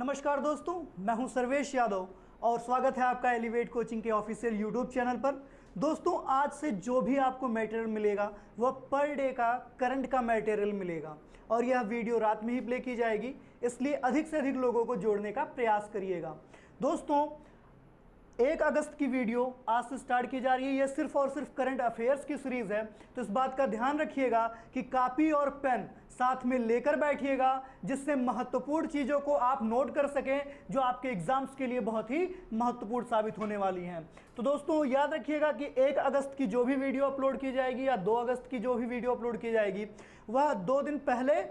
नमस्कार दोस्तों, मैं हूं सर्वेश यादव और स्वागत है आपका एलिवेट कोचिंग के ऑफिशियल यूट्यूब चैनल पर। दोस्तों, आज से जो भी आपको मटेरियल मिलेगा वह पर डे का करंट का मटेरियल मिलेगा और यह वीडियो रात में ही प्ले की जाएगी, इसलिए अधिक से अधिक लोगों को जोड़ने का प्रयास करिएगा। दोस्तों, 1 अगस्त की वीडियो आज से स्टार्ट की जा रही है। यह सिर्फ और सिर्फ करंट अफेयर्स की सीरीज है, तो इस बात का ध्यान रखिएगा कि कॉपी और पेन साथ में लेकर बैठिएगा, जिससे महत्वपूर्ण चीज़ों को आप नोट कर सकें जो आपके एग्जाम्स के लिए बहुत ही महत्वपूर्ण साबित होने वाली हैं। तो दोस्तों, याद रखिएगा कि 1 अगस्त की जो भी वीडियो अपलोड की जाएगी या 2 अगस्त की जो भी वीडियो अपलोड की जाएगी वह 2 दिन पहले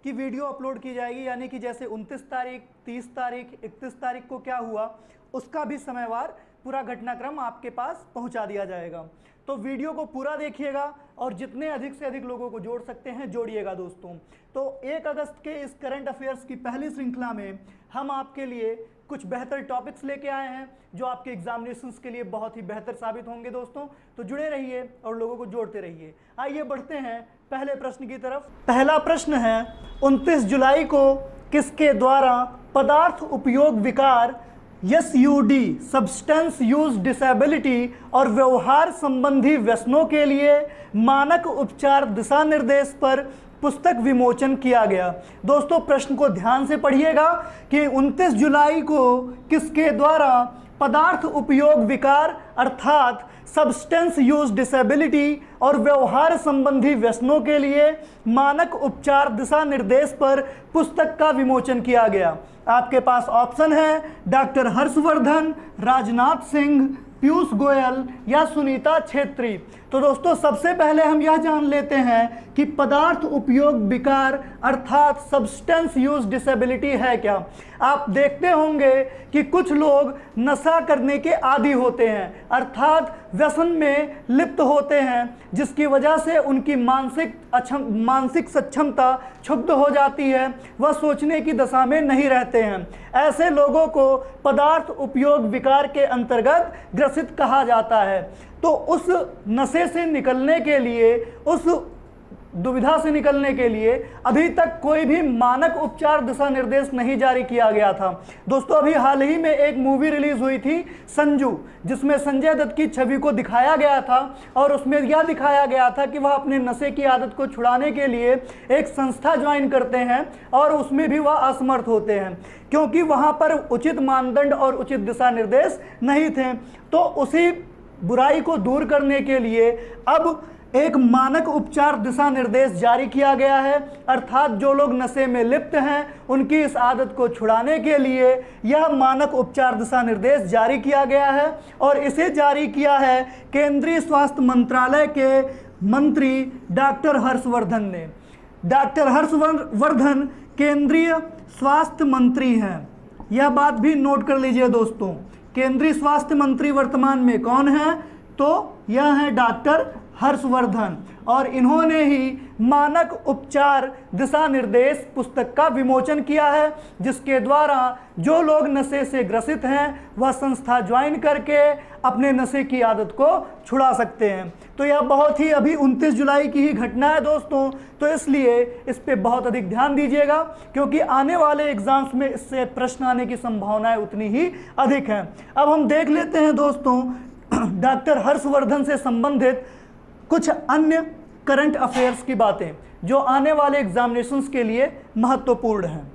की वीडियो अपलोड की जाएगी, यानी कि जैसे 29 तारीख, 30 तारीख, 31 तारीख को क्या हुआ उसका भी समयवार पूरा घटनाक्रम आपके पास पहुंचा दिया जाएगा। तो वीडियो को पूरा देखिएगा और जितने अधिक से अधिक लोगों को जोड़ सकते हैं जोड़िएगा दोस्तों। तो 1 अगस्त के इस करंट अफेयर्स की पहली श्रृंखला में हम आपके लिए कुछ बेहतर टॉपिक्स लेके आए हैं जो आपके एग्जामिनेशंस के लिए बहुत ही बेहतर साबित होंगे दोस्तों। तो जुड़े रहिए और लोगों को जोड़ते रहिए। आइए बढ़ते हैं पहले प्रश्न की तरफ। पहला प्रश्न है, 29 जुलाई को किसके द्वारा पदार्थ उपयोग विकार SUD सब्सटेंस यूज डिसेबिलिटी और व्यवहार संबंधी व्यसनों के लिए मानक उपचार दिशा निर्देश पर पुस्तक विमोचन किया गया। दोस्तों, प्रश्न को ध्यान से पढ़िएगा कि 29 जुलाई को किसके द्वारा पदार्थ उपयोग विकार अर्थात सब्सटेंस यूज डिसेबिलिटी और व्यवहार संबंधी व्यसनों के लिए मानक उपचार दिशा निर्देश पर पुस्तक का विमोचन किया गया। आपके पास ऑप्शन है डॉक्टर हर्षवर्धन, राजनाथ सिंह, पीयूष गोयल या सुनीता छेत्री। तो दोस्तों, सबसे पहले हम यह जान लेते हैं कि पदार्थ उपयोग विकार अर्थात सब्सटेंस यूज डिसेबिलिटी है क्या। आप देखते होंगे कि कुछ लोग नशा करने के आदी होते हैं अर्थात व्यसन में लिप्त होते हैं, जिसकी वजह से उनकी मानसिक सक्षमता क्षुब्ध हो जाती है, वह सोचने की दशा में नहीं रहते हैं। ऐसे लोगों को पदार्थ उपयोग विकार के अंतर्गत ग्रसित कहा जाता है। तो उस नशे से निकलने के लिए, उस दुविधा से निकलने के लिए अभी तक कोई भी मानक उपचार दिशा निर्देश नहीं जारी किया गया था। दोस्तों, अभी हाल ही में एक मूवी रिलीज हुई थी संजू, जिसमें संजय दत्त की छवि को दिखाया गया था और उसमें यह दिखाया गया था कि वह अपने नशे की आदत को छुड़ाने के लिए एक संस्था ज्वाइन करते हैं और उसमें भी वह असमर्थ होते हैं क्योंकि वहाँ पर उचित मानदंड और उचित दिशा निर्देश नहीं थे। तो उसी बुराई को दूर करने के लिए अब एक मानक उपचार दिशा निर्देश जारी किया गया है, अर्थात जो लोग नशे में लिप्त हैं उनकी इस आदत को छुड़ाने के लिए यह मानक उपचार दिशा निर्देश जारी किया गया है और इसे जारी किया है केंद्रीय स्वास्थ्य मंत्रालय के मंत्री डॉक्टर हर्षवर्धन ने। डॉक्टर हर्षवर्धन केंद्रीय स्वास्थ्य मंत्री हैं, यह बात भी नोट कर लीजिए दोस्तों। केंद्रीय स्वास्थ्य मंत्री वर्तमान में कौन है? तो यह है डॉक्टर हर्षवर्धन और इन्होंने ही मानक उपचार दिशा निर्देश पुस्तक का विमोचन किया है, जिसके द्वारा जो लोग नशे से ग्रसित हैं वह संस्था ज्वाइन करके अपने नशे की आदत को छुड़ा सकते हैं। तो यह बहुत ही अभी 29 जुलाई की ही घटना है दोस्तों, तो इसलिए इस पे बहुत अधिक ध्यान दीजिएगा क्योंकि आने वाले एग्जाम्स में इससे प्रश्न आने की संभावनाएं उतनी ही अधिक हैं। अब हम देख लेते हैं दोस्तों डॉक्टर हर्षवर्धन से संबंधित कुछ अन्य करंट अफेयर्स की बातें जो आने वाले एग्जामिनेशंस के लिए महत्वपूर्ण हैं।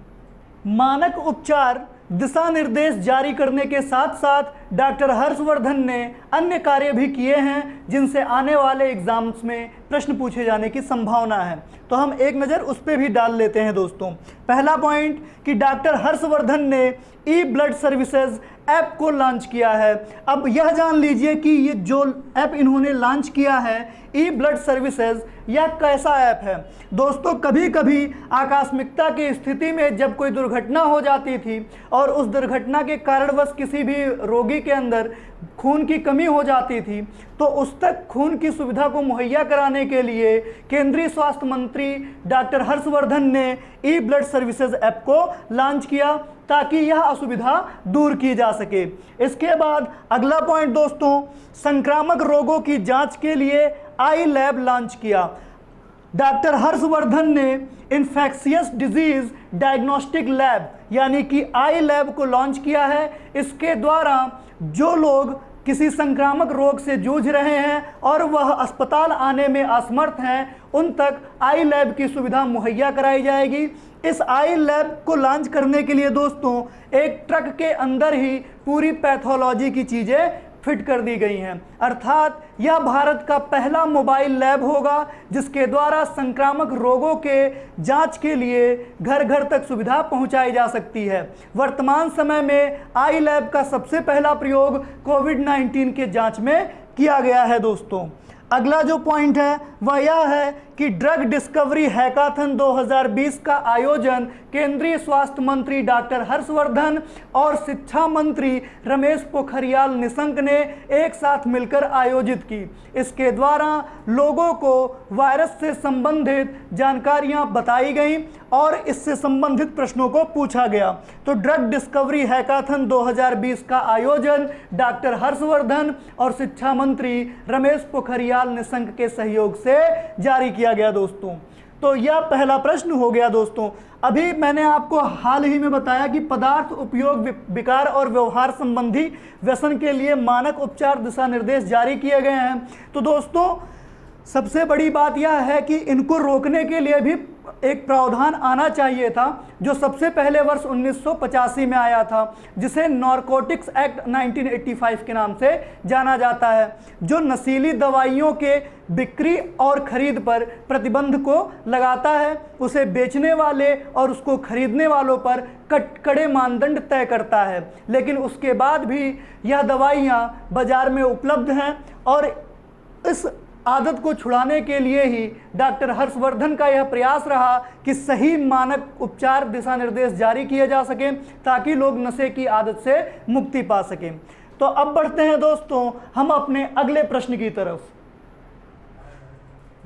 मानक उपचार दिशा निर्देश जारी करने के साथ साथ डॉक्टर हर्षवर्धन ने अन्य कार्य भी किए हैं जिनसे आने वाले एग्जाम्स में प्रश्न पूछे जाने की संभावना है। तो हम एक नज़र उस पर भी डाल लेते हैं दोस्तों। पहला पॉइंट कि डॉक्टर हर्षवर्धन ने ई ब्लड सर्विसेज ऐप को लॉन्च किया है। अब यह जान लीजिए कि ये जो ऐप इन्होंने लॉन्च किया है ई ब्लड सर्विसेज, यह कैसा ऐप है दोस्तों। कभी कभी आकस्मिकता की स्थिति में जब कोई दुर्घटना हो जाती थी और उस दुर्घटना के कारणवश किसी भी रोगी के अंदर खून की कमी हो जाती थी, तो उस तक खून की सुविधा को मुहैया कराने के लिए केंद्रीय स्वास्थ्य मंत्री डॉक्टर हर्षवर्धन ने ई ब्लड सर्विसेज ऐप को लॉन्च किया ताकि यह असुविधा दूर की जा सके। इसके बाद अगला पॉइंट दोस्तों, संक्रामक रोगों की जांच के लिए आई लैब लॉन्च किया। डॉक्टर हर्षवर्धन ने इन्फेक्शियस डिजीज डायग्नोस्टिक लैब यानी कि आई लैब को लॉन्च किया है। इसके द्वारा जो लोग किसी संक्रामक रोग से जूझ रहे हैं और वह अस्पताल आने में असमर्थ हैं, उन तक आई लैब की सुविधा मुहैया कराई जाएगी। इस आई लैब को लॉन्च करने के लिए दोस्तों एक ट्रक के अंदर ही पूरी पैथोलॉजी की चीज़ें फिट कर दी गई हैं, अर्थात यह भारत का पहला मोबाइल लैब होगा जिसके द्वारा संक्रामक रोगों के जांच के लिए घर घर तक सुविधा पहुंचाई जा सकती है। वर्तमान समय में आई लैब का सबसे पहला प्रयोग कोविड-19 के जांच में किया गया है दोस्तों। अगला जो पॉइंट है वह यह है कि ड्रग डिस्कवरी हैकाथन 2020 का आयोजन केंद्रीय स्वास्थ्य मंत्री डॉक्टर हर्षवर्धन और शिक्षा मंत्री रमेश पोखरियाल निशंक ने एक साथ मिलकर आयोजित की। इसके द्वारा लोगों को वायरस से संबंधित जानकारियां बताई गईं और इससे संबंधित प्रश्नों को पूछा गया। तो ड्रग डिस्कवरी हैकाथन 2020 का आयोजन डॉक्टर हर्षवर्धन और शिक्षा मंत्री रमेश पोखरियाल निशंक के सहयोग से जारी किया गया दोस्तों। तो यह पहला प्रश्न हो गया दोस्तों। अभी मैंने आपको हाल ही में बताया कि पदार्थ उपयोग विकार और व्यवहार संबंधी व्यसन के लिए मानक उपचार दिशा निर्देश जारी किए गए हैं। तो दोस्तों सबसे बड़ी बात यह है कि इनको रोकने के लिए भी एक प्रावधान आना चाहिए था, जो सबसे पहले वर्ष 1985 में आया था, जिसे नारकोटिक्स एक्ट 1985 के नाम से जाना जाता है, जो नशीली दवाइयों के बिक्री और खरीद पर प्रतिबंध को लगाता है, उसे बेचने वाले और उसको खरीदने वालों पर कड़े मानदंड तय करता है। लेकिन उसके बाद भी यह दवाइयाँ बाजार में उपलब्ध हैं और इस आदत को छुड़ाने के लिए ही डॉक्टर हर्षवर्धन का यह प्रयास रहा कि सही मानक उपचार दिशा निर्देश जारी किए जा सकें ताकि लोग नशे की आदत से मुक्ति पा सकें। तो अब बढ़ते हैं दोस्तों हम अपने अगले प्रश्न की तरफ।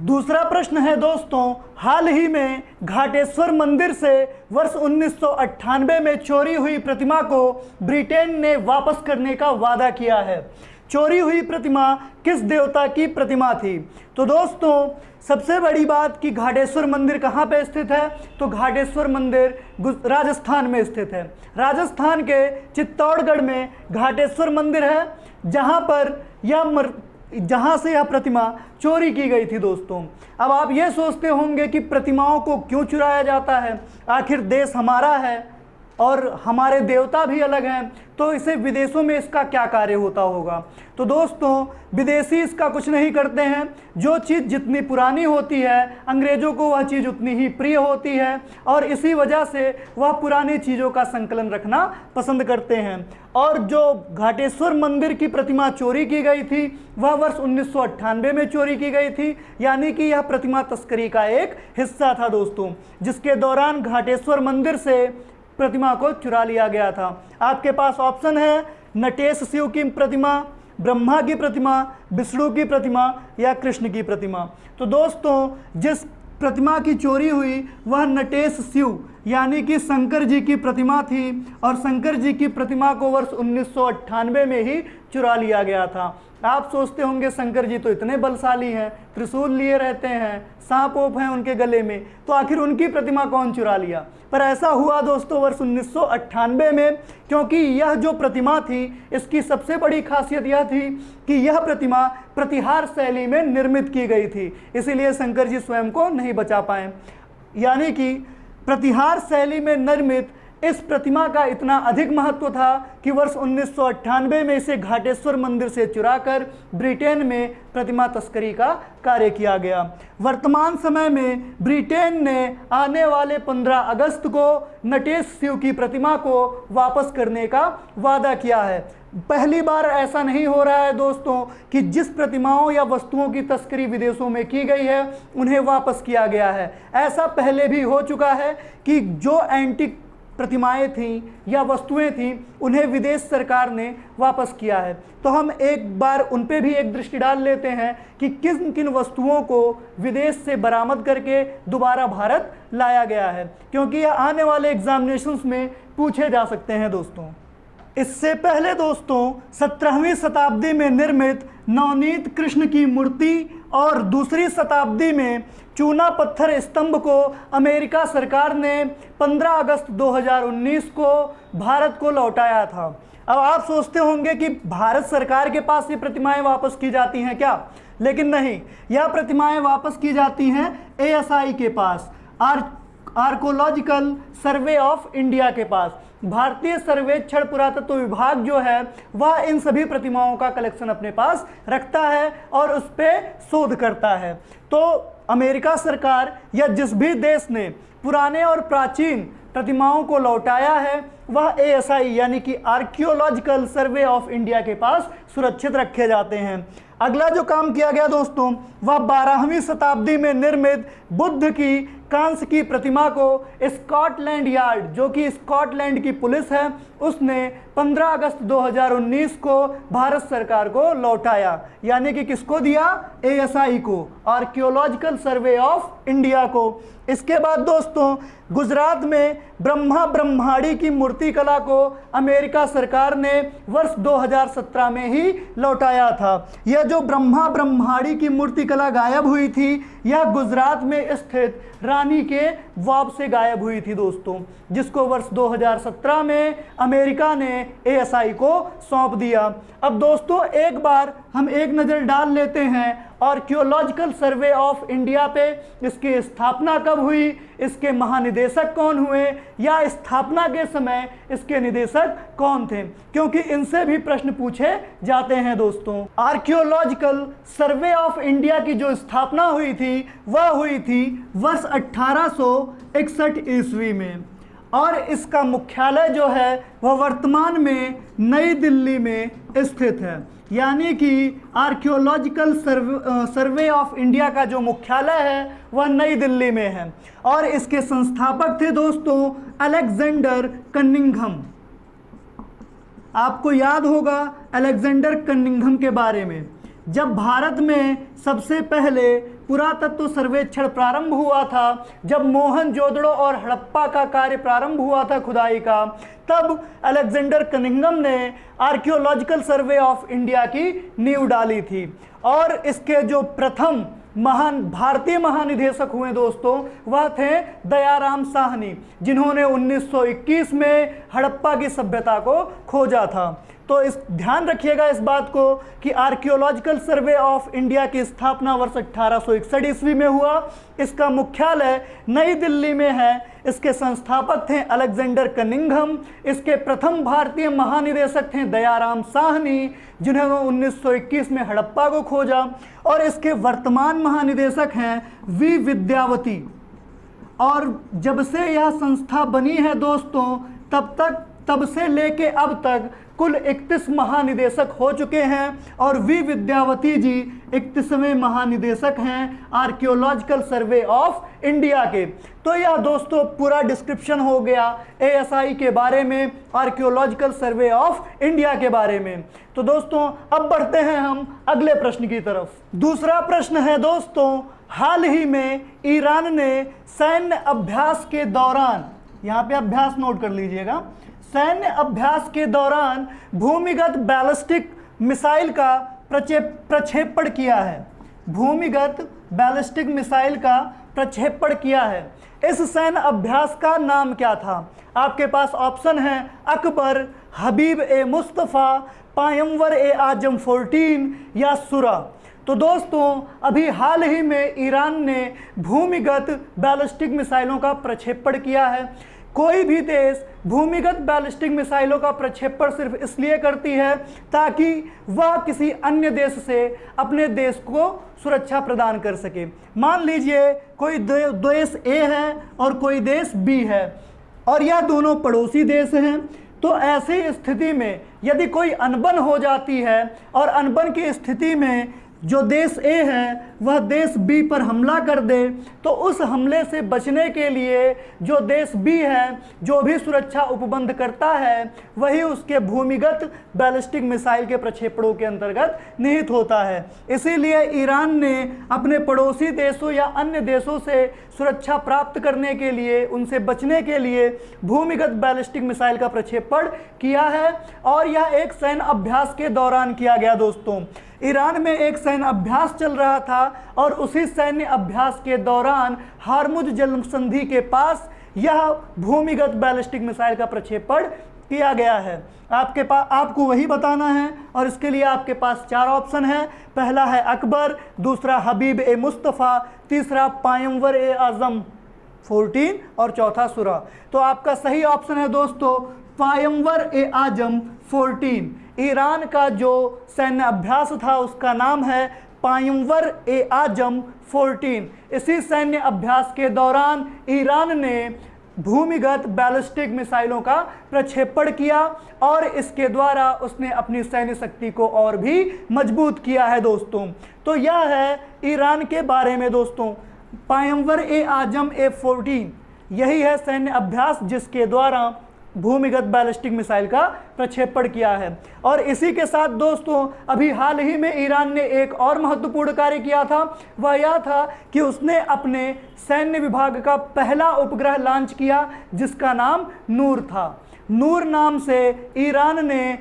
दूसरा प्रश्न है दोस्तों, हाल ही में घाटेश्वर मंदिर से वर्ष 1998 में चोरी हुई प्रतिमा को ब्रिटेन ने वापस करने का वादा किया है। चोरी हुई प्रतिमा किस देवता की प्रतिमा थी? तो दोस्तों सबसे बड़ी बात कि घाटेश्वर मंदिर कहाँ पे स्थित है, तो घाटेश्वर मंदिर राजस्थान में स्थित है। राजस्थान के चित्तौड़गढ़ में घाटेश्वर मंदिर है, जहाँ से यह प्रतिमा चोरी की गई थी दोस्तों। अब आप ये सोचते होंगे कि प्रतिमाओं को क्यों चुराया जाता है, आखिर देश हमारा है और हमारे देवता भी अलग हैं, तो इसे विदेशों में इसका क्या कार्य होता होगा? तो दोस्तों विदेशी इसका कुछ नहीं करते हैं। जो चीज़ जितनी पुरानी होती है अंग्रेज़ों को वह चीज़ उतनी ही प्रिय होती है और इसी वजह से वह पुरानी चीज़ों का संकलन रखना पसंद करते हैं। और जो घाटेश्वर मंदिर की प्रतिमा चोरी की गई थी वह वर्ष 1998 में चोरी की गई थी, यानी कि यह प्रतिमा तस्करी का एक हिस्सा था दोस्तों, जिसके दौरान घाटेश्वर मंदिर से प्रतिमा को चुरा लिया गया था। आपके पास ऑप्शन है नटेश शिव की प्रतिमा, ब्रह्मा की प्रतिमा, विष्णु की प्रतिमा या कृष्ण की प्रतिमा। तो दोस्तों जिस प्रतिमा की चोरी हुई वह नटेश शिव यानी कि शंकर जी की प्रतिमा थी और शंकर जी की प्रतिमा को वर्ष 1998 में ही चुरा लिया गया था। आप सोचते होंगे शंकर जी तो इतने बलशाली हैं, त्रिशूल लिए रहते हैं, सांप ओप हैं उनके गले में, तो आखिर उनकी प्रतिमा कौन चुरा लिया? पर ऐसा हुआ दोस्तों वर्ष 1998 में, क्योंकि यह जो प्रतिमा थी इसकी सबसे बड़ी खासियत यह थी कि यह प्रतिमा प्रतिहार शैली में निर्मित की गई थी, इसीलिए शंकर जी स्वयं को नहीं बचा पाए। यानी कि प्रतिहार शैली में निर्मित इस प्रतिमा का इतना अधिक महत्व था कि वर्ष 1998 में इसे घाटेश्वर मंदिर से चुराकर ब्रिटेन में प्रतिमा तस्करी का कार्य किया गया। वर्तमान समय में ब्रिटेन ने आने वाले 15 अगस्त को नटेश शिव की प्रतिमा को वापस करने का वादा किया है। पहली बार ऐसा नहीं हो रहा है दोस्तों कि जिस प्रतिमाओं या वस्तुओं की तस्करी विदेशों में की गई है उन्हें वापस किया गया है। ऐसा पहले भी हो चुका है कि जो एंटीक प्रतिमाएं थीं या वस्तुएं थीं उन्हें विदेश सरकार ने वापस किया है। तो हम एक बार उन पे भी एक दृष्टि डाल लेते हैं कि किन किन वस्तुओं को विदेश से बरामद करके दोबारा भारत लाया गया है, क्योंकि यह आने वाले एग्जामिनेशंस में पूछे जा सकते हैं दोस्तों। इससे पहले दोस्तों 17वीं शताब्दी में निर्मित नवनीत कृष्ण की मूर्ति और दूसरी शताब्दी में चूना पत्थर स्तंभ को अमेरिका सरकार ने 15 अगस्त 2019 को भारत को लौटाया था। अब आप सोचते होंगे कि भारत सरकार के पास ये प्रतिमाएं वापस की जाती हैं क्या, लेकिन नहीं, यह प्रतिमाएं वापस की जाती हैं ASI के पास, आर्कोलॉजिकल सर्वे ऑफ इंडिया के पास। भारतीय सर्वेक्षण पुरातत्व विभाग जो है वह इन सभी प्रतिमाओं का कलेक्शन अपने पास रखता है और उस पर शोध करता है। तो अमेरिका सरकार या जिस भी देश ने पुराने और प्राचीन प्रतिमाओं को लौटाया है वह ASI यानी कि आर्कियोलॉजिकल सर्वे ऑफ इंडिया के पास सुरक्षित रखे जाते हैं। अगला जो काम किया गया दोस्तों वह 12वीं शताब्दी में निर्मित बुद्ध की कांस्य की प्रतिमा को स्कॉटलैंड यार्ड, जो कि स्कॉटलैंड की पुलिस है, उसने 15 अगस्त 2019 को भारत सरकार को लौटाया। यानी कि किसको दिया? ASI को, आर्कियोलॉजिकल सर्वे ऑफ इंडिया को। इसके बाद दोस्तों गुजरात में ब्रह्मांडी की मूर्ति कला को अमेरिका सरकार ने वर्ष 2017 में ही लौटाया था। यह जो ब्रह्मांडी की मूर्ति कला गायब हुई थी यह गुजरात में स्थित रानी के वाव से गायब हुई थी दोस्तों, जिसको वर्ष 2017 में अमेरिका ने ASI को सौंप दिया। अब दोस्तों एक बार हम एक नज़र डाल लेते हैं आर्कियोलॉजिकल सर्वे ऑफ इंडिया पे। इसकी स्थापना कब हुई, इसके महानिदेशक कौन हुए, या स्थापना के समय इसके निदेशक कौन थे, क्योंकि इनसे भी प्रश्न पूछे जाते हैं दोस्तों। आर्कियोलॉजिकल सर्वे ऑफ इंडिया की जो स्थापना हुई थी वह हुई थी वर्ष 1861 ईस्वी में, और इसका मुख्यालय जो है वह वर्तमान में नई दिल्ली में स्थित है। यानी कि आर्कियोलॉजिकल सर्वे ऑफ इंडिया का जो मुख्यालय है वह नई दिल्ली में है, और इसके संस्थापक थे दोस्तों अलेक्जेंडर कनिंघम। आपको याद होगा अलेक्जेंडर कनिंघम के बारे में। जब भारत में सबसे पहले पुरातत्व सर्वेक्षण प्रारंभ हुआ था, जब मोहनजोदड़ो और हड़प्पा का कार्य प्रारंभ हुआ था खुदाई का, तब अलेक्जेंडर कनिंघम ने आर्कियोलॉजिकल सर्वे ऑफ इंडिया की नींव डाली थी। और इसके जो प्रथम भारतीय महानिदेशक हुए दोस्तों वह थे दयाराम साहनी, जिन्होंने 1921 में हड़प्पा की सभ्यता को खोजा था। तो इस ध्यान रखिएगा इस बात को कि आर्कियोलॉजिकल सर्वे ऑफ इंडिया की स्थापना वर्ष 1861 ईस्वी में हुआ। इसका मुख्यालय नई दिल्ली में है। इसके संस्थापक थे अलेक्जेंडर कनिंघम। इसके प्रथम भारतीय महानिदेशक थे दयाराम साहनी, जिन्होंने 1921 में हड़प्पा को खोजा। और इसके वर्तमान महानिदेशक हैं वी विद्यावती। और जब से यह संस्था बनी है दोस्तों तब से लेके अब तक कुल 31 महानिदेशक हो चुके हैं, और वी विद्यावती जी 31वें महानिदेशक हैं आर्कियोलॉजिकल सर्वे ऑफ इंडिया के। तो यह दोस्तों पूरा डिस्क्रिप्शन हो गया ASI के बारे में, आर्कियोलॉजिकल सर्वे ऑफ इंडिया के बारे में। तो दोस्तों अब बढ़ते हैं हम अगले प्रश्न की तरफ। दूसरा प्रश्न है दोस्तों, हाल ही में ईरान ने सैन्य अभ्यास के दौरान, यहाँ पे अभ्यास नोट कर लीजिएगा, सैन्य अभ्यास के दौरान भूमिगत बैलिस्टिक मिसाइल का प्रक्षेपण किया है। भूमिगत बैलिस्टिक मिसाइल का प्रक्षेपण किया है। इस सैन्य अभ्यास का नाम क्या था? आपके पास ऑप्शन है अकबर, हबीब ए मुस्तफ़ा, पायंवर ए आजम 14 या सुरा। तो दोस्तों अभी हाल ही में ईरान ने भूमिगत बैलिस्टिक मिसाइलों का प्रक्षेपण किया है। कोई भी देश भूमिगत बैलिस्टिक मिसाइलों का प्रक्षेपण सिर्फ इसलिए करती है ताकि वह किसी अन्य देश से अपने देश को सुरक्षा प्रदान कर सके। मान लीजिए कोई देश A है और कोई देश B है, और यह दोनों पड़ोसी देश हैं। तो ऐसी स्थिति में यदि कोई अनबन हो जाती है और अनबन की स्थिति में जो देश A है वह देश B पर हमला कर दे, तो उस हमले से बचने के लिए जो देश B है जो भी सुरक्षा उपबंध करता है वही उसके भूमिगत बैलिस्टिक मिसाइल के प्रक्षेपणों के अंतर्गत निहित होता है। इसीलिए ईरान ने अपने पड़ोसी देशों या अन्य देशों से सुरक्षा प्राप्त करने के लिए, उनसे बचने के लिए भूमिगत बैलिस्टिक मिसाइल का प्रक्षेपण किया है, और यह एक सैन्य अभ्यास के दौरान किया गया दोस्तों। ईरान में एक सैन्य अभ्यास चल रहा था और उसी सैन्य अभ्यास के दौरान हार्मुज जलसंधि के पास यह भूमिगत बैलिस्टिक मिसाइल का प्रक्षेपण किया गया है। आपको वही बताना है और इसके लिए आपके पास 4 ऑप्शन है। पहला है अकबर, दूसरा हबीब ए मुस्तफ़ा, तीसरा पायंवर ए आज़म 14 और चौथा सुरा। तो आपका सही ऑप्शन है दोस्तों पायंवर ए आज़म 14। ईरान का जो सैन्य अभ्यास था उसका नाम है पायंवर ए आज़म 14। इसी सैन्य अभ्यास के दौरान ईरान ने भूमिगत बैलिस्टिक मिसाइलों का प्रक्षेपण किया और इसके द्वारा उसने अपनी सैन्य शक्ति को और भी मजबूत किया है दोस्तों। तो यह है ईरान के बारे में दोस्तों, पायंवर ए आज़म ए 14 यही है सैन्य अभ्यास जिसके द्वारा भूमिगत बैलिस्टिक मिसाइल का प्रक्षेपण किया है। और इसी के साथ दोस्तों अभी हाल ही में ईरान ने एक और महत्वपूर्ण कार्य किया था, वह यह था कि उसने अपने सैन्य विभाग का पहला उपग्रह लॉन्च किया जिसका नाम नूर था। नूर नाम से ईरान ने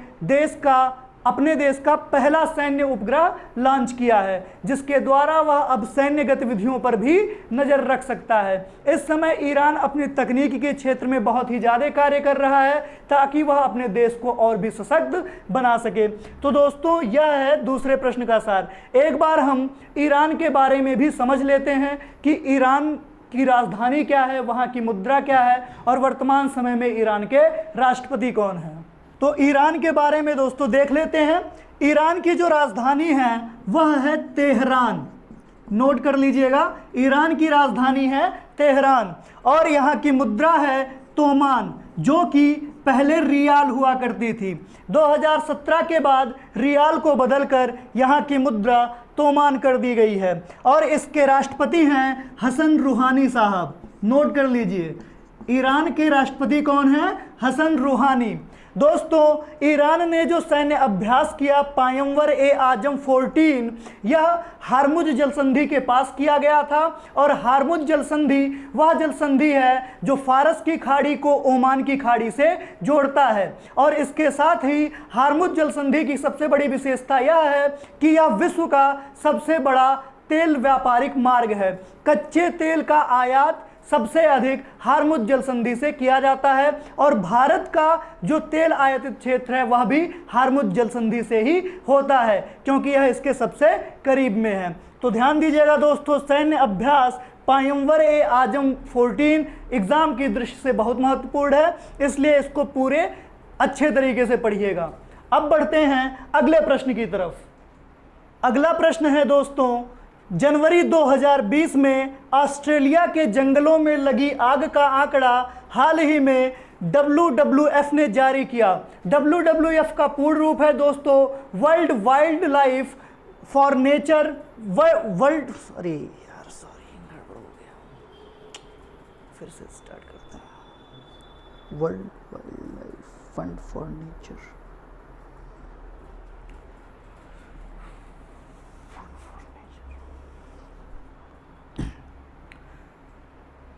अपने देश का पहला सैन्य उपग्रह लॉन्च किया है जिसके द्वारा वह अब सैन्य गतिविधियों पर भी नज़र रख सकता है। इस समय ईरान अपनी तकनीक के क्षेत्र में बहुत ही ज़्यादा कार्य कर रहा है ताकि वह अपने देश को और भी सशक्त बना सके। तो दोस्तों यह है दूसरे प्रश्न का सार। एक बार हम ईरान के बारे में भी समझ लेते हैं कि ईरान की राजधानी क्या है, वहाँ की मुद्रा क्या है और वर्तमान समय में ईरान के राष्ट्रपति कौन है। तो ईरान के बारे में दोस्तों देख लेते हैं। ईरान की जो राजधानी है वह है तेहरान। नोट कर लीजिएगा, ईरान की राजधानी है तेहरान और यहाँ की मुद्रा है तोमान जो कि पहले रियाल हुआ करती थी। 2017 के बाद रियाल को बदलकर यहाँ की मुद्रा तोमान कर दी गई है और इसके राष्ट्रपति हैं हसन रूहानी साहब। नोट कर लीजिए, ईरान के राष्ट्रपति कौन है? हसन रूहानी। दोस्तों ईरान ने जो सैन्य अभ्यास किया पायंवर ए आज़म 14 यह हार्मुज जलसंधि के पास किया गया था और हार्मुज जलसंधि वह जलसंधि है जो फारस की खाड़ी को ओमान की खाड़ी से जोड़ता है। और इसके साथ ही हार्मुज जलसंधि की सबसे बड़ी विशेषता यह है कि यह विश्व का सबसे बड़ा तेल व्यापारिक मार्ग है। कच्चे तेल का आयात सबसे अधिक हार्मुज जलसंधि से किया जाता है और भारत का जो तेल आयातित क्षेत्र है वह भी हार्मुज जलसंधि से ही होता है क्योंकि यह इसके सबसे करीब में है। तो ध्यान दीजिएगा दोस्तों, सैन्य अभ्यास पायंवर ए आज़म 14 एग्जाम की दृष्टि से बहुत महत्वपूर्ण है, इसलिए इसको पूरे अच्छे तरीके से पढ़िएगा। अब बढ़ते हैं अगले प्रश्न की तरफ। अगला प्रश्न है दोस्तों, जनवरी 2020 में ऑस्ट्रेलिया के जंगलों में लगी आग का आंकड़ा हाल ही में WWF ने जारी किया। WWF का पूर्ण रूप है दोस्तों world wild life for nature world फिर से स्टार्ट करते हैं। World wild life fund for nature.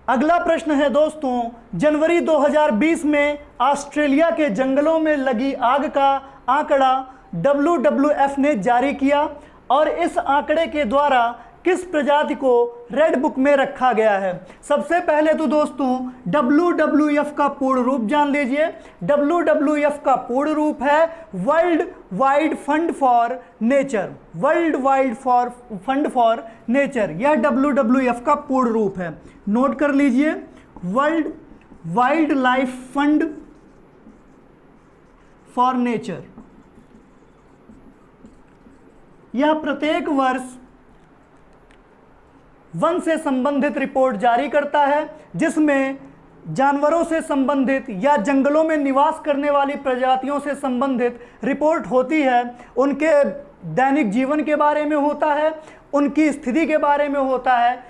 अगला प्रश्न है दोस्तों, जनवरी 2020 में ऑस्ट्रेलिया के जंगलों में लगी आग का आंकड़ा WWF ने जारी किया और इस आंकड़े के द्वारा किस प्रजाति को रेड बुक में रखा गया है। सबसे पहले तो दोस्तों WWF का पूर्ण रूप जान लीजिए। WWF का पूर्ण रूप है world wide fund for nature. World wide fund for nature यह WWF का पूर्ण रूप है। नोट कर लीजिए, world wild life fund for nature. यह प्रत्येक वर्ष वन से संबंधित रिपोर्ट जारी करता है जिसमें जानवरों से संबंधित या जंगलों में निवास करने वाली प्रजातियों से संबंधित रिपोर्ट होती है। उनके दैनिक जीवन के बारे में होता है, उनकी स्थिति के बारे में होता है,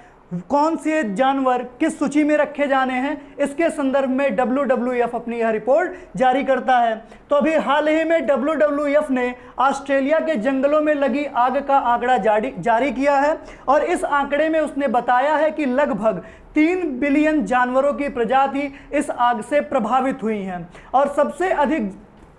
कौन से जानवर किस सूची में रखे जाने हैं, इसके संदर्भ में WWF अपनी यह रिपोर्ट जारी करता है। तो अभी हाल ही में WWF ने ऑस्ट्रेलिया के जंगलों में लगी आग का आंकड़ा जारी किया है और इस आंकड़े में उसने बताया है कि लगभग 3 बिलियन जानवरों की प्रजाति इस आग से प्रभावित हुई हैं और सबसे अधिक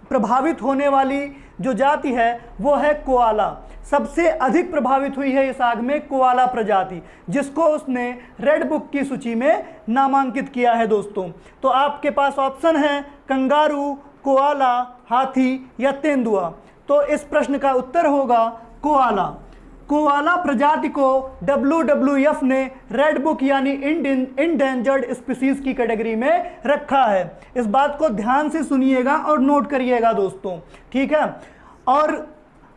प्रभावित होने वाली जो जाति है वो है कोआला। सबसे अधिक प्रभावित हुई है इस आग में कोआला प्रजाति, जिसको उसने रेड बुक की सूची में नामांकित किया है दोस्तों। तो आपके पास ऑप्शन है कंगारू, कोआला, हाथी या तेंदुआ। तो इस प्रश्न का उत्तर होगा कोआला। कोआला प्रजाति को WWF ने रेड बुक यानी इंडेंजर्ड स्पीसीज की कैटेगरी में रखा है। इस बात को ध्यान से सुनिएगा और नोट करिएगा दोस्तों, ठीक है। और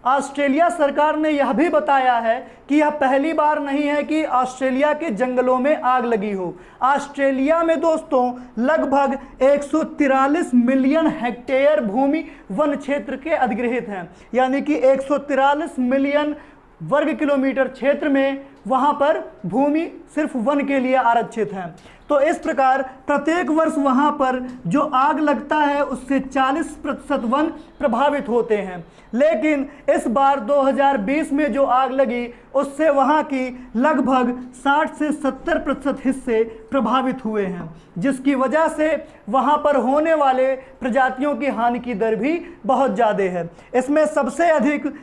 ऑस्ट्रेलिया सरकार ने यह भी बताया है कि यह पहली बार नहीं है कि ऑस्ट्रेलिया के जंगलों में आग लगी हो। ऑस्ट्रेलिया में दोस्तों लगभग 143 मिलियन हेक्टेयर भूमि वन क्षेत्र के अधिग्रहित हैं, यानी कि 143 मिलियन वर्ग किलोमीटर क्षेत्र में वहां पर भूमि सिर्फ वन के लिए आरक्षित है। तो इस प्रकार प्रत्येक वर्ष वहां पर जो आग लगता है उससे 40% वन प्रभावित होते हैं। लेकिन इस बार 2020 में जो आग लगी उससे वहां की लगभग 60 से 70% हिस्से प्रभावित हुए हैं, जिसकी वजह से वहां पर होने वाले प्रजातियों की हानि की दर भी बहुत ज़्यादा है। इसमें सबसे अधिक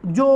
जो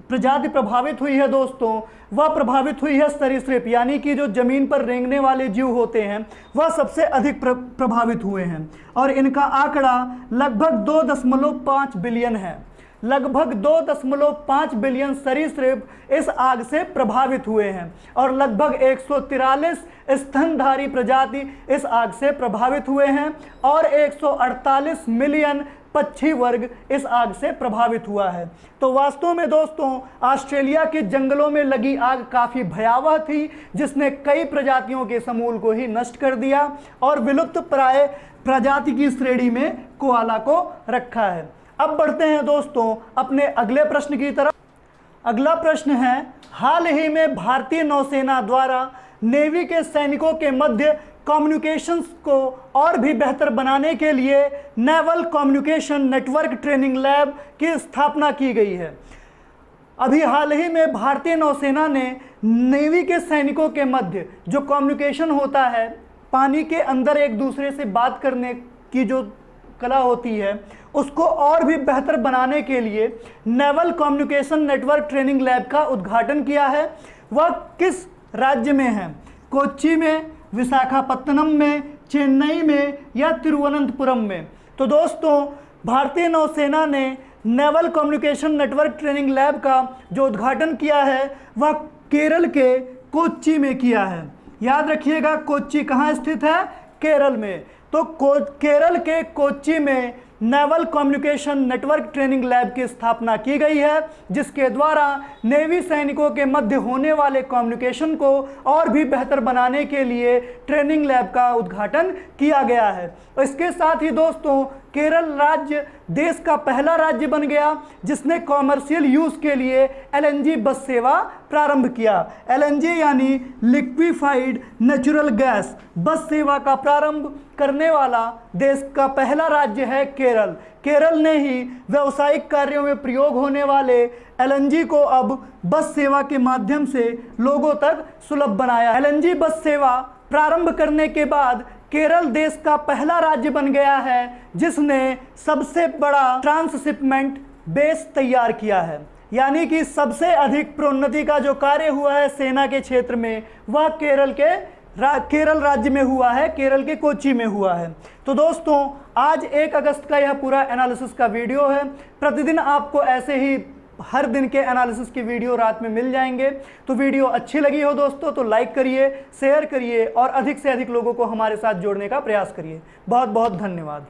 प्रजाति प्रभावित हुई है दोस्तों, वह प्रभावित हुई है सरीसृप, यानी कि जो जमीन पर रेंगने वाले जीव होते हैं वह सबसे अधिक प्रभावित हुए हैं। और इनका आंकड़ा लगभग 2.5 बिलियन है। लगभग 2.5 बिलियन सरीसृप इस आग से प्रभावित हुए हैं और लगभग 143 स्तनधारी प्रजाति इस आग से प्रभावित हुए हैं और 148 मिलियन पक्षी वर्ग इस आग से प्रभावित हुआ है। तो वास्तव में दोस्तों ऑस्ट्रेलिया के जंगलों में लगी आग काफ़ी भयावह थी, जिसने कई प्रजातियों के समूल को ही नष्ट कर दिया और विलुप्त प्राय प्रजाति की श्रेणी में कोआला को रखा है। अब बढ़ते हैं दोस्तों अपने अगले प्रश्न की तरफ। अगला प्रश्न है, हाल ही में भारतीय नौसेना द्वारा नेवी के सैनिकों के मध्य कम्युनिकेशंस को और भी बेहतर बनाने के लिए naval communication network training lab की स्थापना की गई है। अभी हाल ही में भारतीय नौसेना ने नेवी के सैनिकों के मध्य जो कम्युनिकेशन होता है, पानी के अंदर एक दूसरे से बात करने की जो कला होती है, उसको और भी बेहतर बनाने के लिए naval communication network training lab का उद्घाटन किया है। वह किस राज्य में है? कोच्चि में, विशाखापत्तनम में, चेन्नई में या तिरुवनंतपुरम में? तो दोस्तों भारतीय नौसेना ने naval communication network training lab का जो उद्घाटन किया है वह केरल के कोच्चि में किया है। याद रखिएगा कोच्चि कहाँ स्थित है? केरल में। तो केरल के कोच्चि में naval communication network training lab की स्थापना की गई है, जिसके द्वारा नेवी सैनिकों के मध्य होने वाले कम्युनिकेशन को और भी बेहतर बनाने के लिए ट्रेनिंग लैब का उद्घाटन किया गया है। इसके साथ ही दोस्तों केरल राज्य देश का पहला राज्य बन गया जिसने कॉमर्शियल यूज़ के लिए LNG बस सेवा प्रारंभ किया। LNG यानी लिक्विफाइड नेचुरल गैस बस सेवा का प्रारंभ करने वाला देश का पहला राज्य है केरल। केरल ने ही व्यावसायिक कार्यों में प्रयोग होने वाले LNG को अब बस सेवा के माध्यम से लोगों तक सुलभ बनाया। LNG बस सेवा प्रारंभ करने के बाद केरल देश का पहला राज्य बन गया है जिसने सबसे बड़ा ट्रांसशिपमेंट बेस तैयार किया है, यानी कि सबसे अधिक प्रोन्नति का जो कार्य हुआ है सेना के क्षेत्र में वह केरल राज्य में हुआ है, केरल के कोच्चि में हुआ है। तो दोस्तों आज 1 अगस्त का यह पूरा एनालिसिस का वीडियो है। प्रतिदिन आपको ऐसे ही हर दिन के एनालिसिस की वीडियो रात में मिल जाएंगे। तो वीडियो अच्छी लगी हो दोस्तों तो लाइक करिए, शेयर करिए और अधिक से अधिक लोगों को हमारे साथ जोड़ने का प्रयास करिए। बहुत बहुत धन्यवाद।